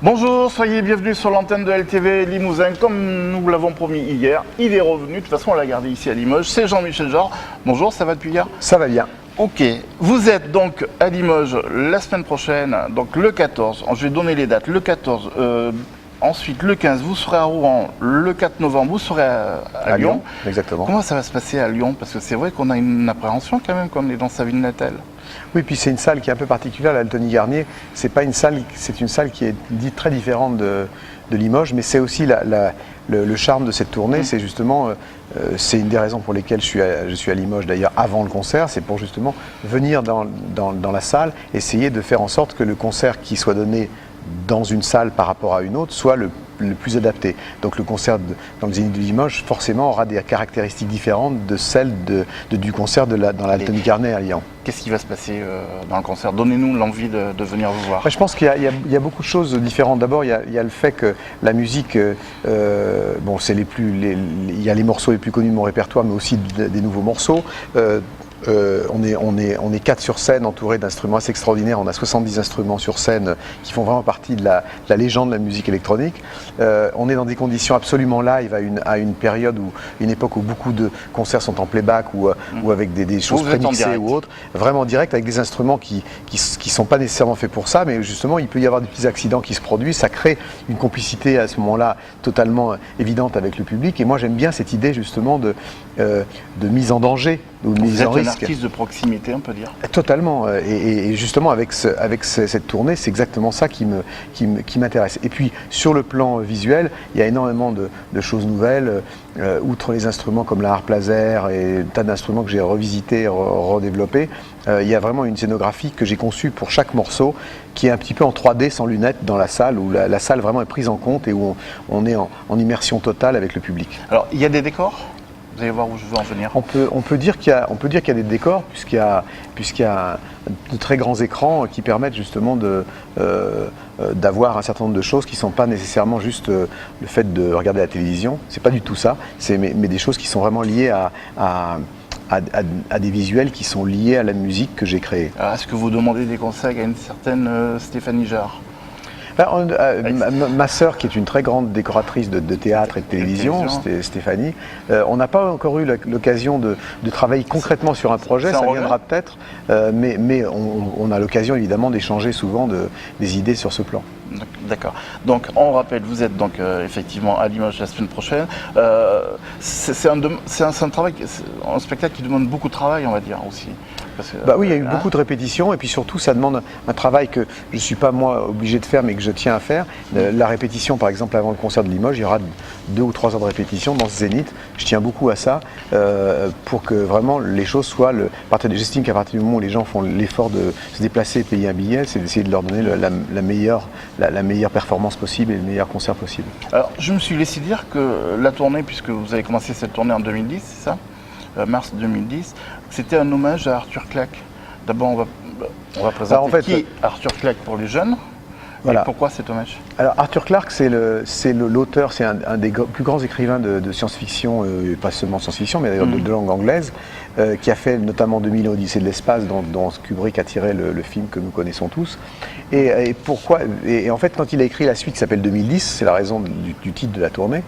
Bonjour, soyez bienvenus sur l'antenne de LTV Limousin. Comme nous l'avons promis hier, il est revenu. De toute façon, on l'a gardé ici à Limoges. C'est Jean-Michel Jarre. Bonjour, ça va depuis hier? Ça va bien. Ok, vous êtes donc à Limoges la semaine prochaine, donc le 14. Je vais donner les dates. Le 14, ensuite le 15, vous serez à Rouen. Le 4 novembre, vous serez à Lyon. Exactement. Comment ça va se passer à Lyon? Parce que c'est vrai qu'on a une appréhension quand même quand on est dans sa ville natale. Oui, puis c'est une salle qui est un peu particulière, l'Altony Garnier. C'est pas une salle, c'est une salle qui est dite très différente de Limoges, mais c'est aussi le charme de cette tournée. C'est justement, c'est une des raisons pour lesquelles je suis à Limoges d'ailleurs avant le concert. C'est pour justement venir dans la salle, essayer de faire en sorte que le concert qui soit donné dans une salle par rapport à une autre soit le plus adapté. Donc le concert dans le Zénith de Limoges forcément aura des caractéristiques différentes de celles du concert dans l'Altony Garnier à Lyon. Qu'est-ce qui va se passer dans le concert? Donnez-nous l'envie de venir vous voir. Je pense qu'il y a beaucoup de choses différentes. D'abord, il y a le fait que la musique, bon, il y a les morceaux les plus connus de mon répertoire, mais aussi des nouveaux morceaux. On est 4 sur scène, entourés d'instruments assez extraordinaires. On a 70 instruments sur scène qui font vraiment partie de la légende de la musique électronique. On est dans des conditions absolument live à une période une époque où beaucoup de concerts sont en playback ou avec des choses prémixées ou autres. Vraiment en direct avec des instruments qui sont pas nécessairement faits pour ça, mais justement il peut y avoir des petits accidents qui se produisent. Ça crée une complicité à ce moment-là totalement évidente avec le public. Et moi j'aime bien cette idée justement de mise en danger. Vous êtes un artiste de proximité, on peut dire. Totalement. Et justement, avec cette tournée, c'est exactement ça qui m'intéresse. Et puis, sur le plan visuel, il y a énormément de choses nouvelles. Outre les instruments comme la harpe laser et un tas d'instruments que j'ai revisités, redéveloppés, il y a vraiment une scénographie que j'ai conçue pour chaque morceau qui est un petit peu en 3D sans lunettes dans la salle, où la salle vraiment est prise en compte et où on est en immersion totale avec le public. Alors, il y a des décors? Vous allez voir où je veux en venir. On peut dire qu'il y a des décors, puisqu'il y a de très grands écrans qui permettent justement d'avoir un certain nombre de choses qui ne sont pas nécessairement juste le fait de regarder la télévision. C'est pas du tout ça, mais des choses qui sont vraiment liées à des visuels qui sont liés à la musique que j'ai créée. Est-ce que vous demandez des conseils à une certaine Stéphanie Jarre? Ma sœur, qui est une très grande décoratrice de théâtre et de télévision, Stéphanie, on n'a pas encore eu l'occasion de travailler concrètement sur un projet, ça viendra peut-être, mais on a l'occasion évidemment d'échanger souvent des idées sur ce plan. D'accord. Donc on rappelle, vous êtes donc effectivement à Limoges la semaine prochaine. C'est un travail, un spectacle qui demande beaucoup de travail, on va dire aussi. Oui, il y a eu beaucoup de répétitions et puis surtout ça demande un travail que je ne suis pas moi obligé de faire mais que je tiens à faire. La répétition par exemple avant le concert de Limoges, il y aura 2 ou 3 heures de répétition dans ce Zénith. Je tiens beaucoup à ça pour que vraiment les choses soient... J'estime qu'à partir du moment où les gens font l'effort de se déplacer et payer un billet, c'est d'essayer de leur donner la meilleure performance possible et le meilleur concert possible. Alors je me suis laissé dire que la tournée, puisque vous avez commencé cette tournée en 2010, c'est ça? Mars 2010, c'était un hommage à Arthur Clarke. D'abord, on va présenter qui est Arthur Clarke pour les jeunes. Voilà. Et pourquoi cet hommage? Alors Arthur Clarke, c'est l'auteur, c'est un des plus grands écrivains de science-fiction, pas seulement science-fiction, mais d'ailleurs de langue anglaise, qui a fait notamment 2000 Odyssée de l'espace, dont Kubrick a tiré le film que nous connaissons tous. Et pourquoi? Et en fait, quand il a écrit la suite qui s'appelle 2010, c'est la raison du titre de la tournée,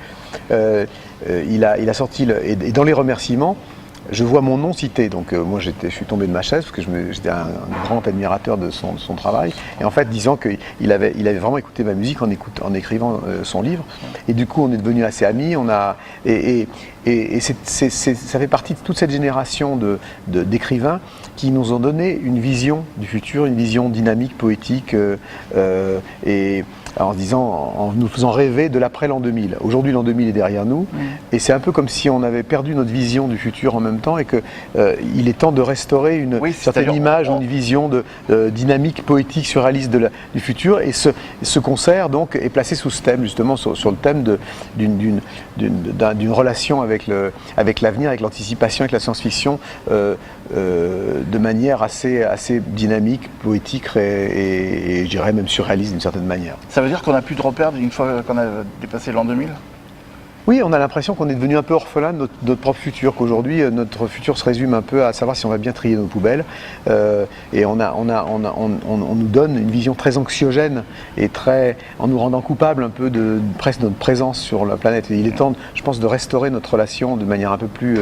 il a sorti, et dans les remerciements, je vois mon nom cité, donc moi je suis tombé de ma chaise parce que j'étais un grand admirateur de son travail, et en fait disant qu'il avait vraiment écouté ma musique en écrivant son livre, et du coup on est devenus assez amis, ça fait partie de toute cette génération d'écrivains qui nous ont donné une vision du futur, une vision dynamique, poétique, en nous faisant rêver de l'après l'an 2000. Aujourd'hui, l'an 2000 est derrière nous, et c'est un peu comme si on avait perdu notre vision du futur en même temps, et qu'il est temps de restaurer une certaine image, une vision dynamique, poétique, surréaliste du futur. Et ce concert donc est placé sous ce thème, justement sur le thème d'une relation avec l'avenir, avec l'anticipation, avec la science-fiction, de manière assez dynamique, poétique et je dirais même surréaliste d'une certaine manière. Ça veut dire qu'on n'a plus de repères une fois qu'on a dépassé l'an 2000? Oui, on a l'impression qu'on est devenu un peu orphelin de notre propre futur, qu'aujourd'hui notre futur se résume un peu à savoir si on va bien trier nos poubelles. Et on nous donne une vision très anxiogène et en nous rendant coupables un peu de presque notre présence sur la planète. Et il est temps, je pense, de restaurer notre relation de manière un peu plus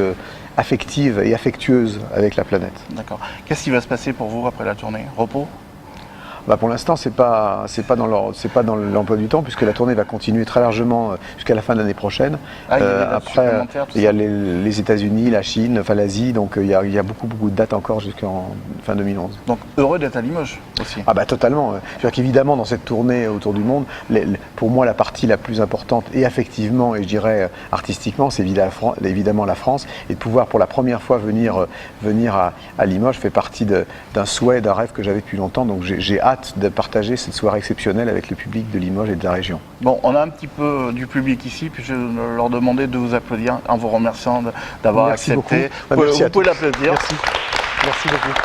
affective et affectueuse avec la planète. D'accord. Qu'est-ce qui va se passer pour vous après la tournée? Repos? Pour l'instant, c'est pas dans l'emploi du temps, puisque la tournée va continuer très largement jusqu'à la fin de l'année prochaine. Après, il y a les États-Unis, la Chine, enfin l'Asie, donc il y a beaucoup de dates encore jusqu'en fin 2011. Donc heureux d'être à Limoges aussi. Totalement. C'est-à-dire qu'évidemment, dans cette tournée autour du monde, pour moi, la partie la plus importante, et affectivement, et je dirais artistiquement, c'est évidemment la France. Et de pouvoir pour la première fois venir à Limoges fait partie d'un souhait, d'un rêve que j'avais depuis longtemps. Donc j'ai hâte de partager cette soirée exceptionnelle avec le public de Limoges et de la région. Bon, on a un petit peu du public ici, puis je vais leur demander de vous applaudir en vous remerciant d'avoir accepté. Vous pouvez l'applaudir. Merci beaucoup.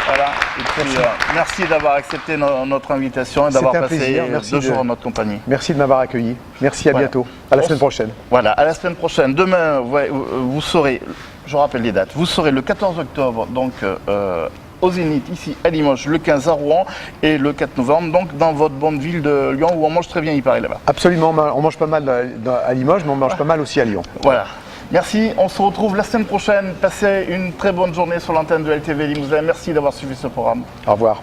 Voilà. Et puis, merci d'avoir accepté notre invitation et d'avoir passé 2 jours en notre compagnie. Merci de m'avoir accueilli. Merci, à bientôt. À la semaine prochaine. Voilà, à la semaine prochaine. Demain, vous saurez, je rappelle les dates, vous serez le 14 octobre, donc au Zénith, ici à Limoges, le 15 à Rouen et le 4 novembre, donc dans votre bonne ville de Lyon où on mange très bien, il paraît là-bas. Absolument, on mange pas mal à Limoges, mais on mange pas mal aussi à Lyon. Voilà. Merci, on se retrouve la semaine prochaine. Passez une très bonne journée sur l'antenne de LTV Limousin. Merci d'avoir suivi ce programme. Au revoir.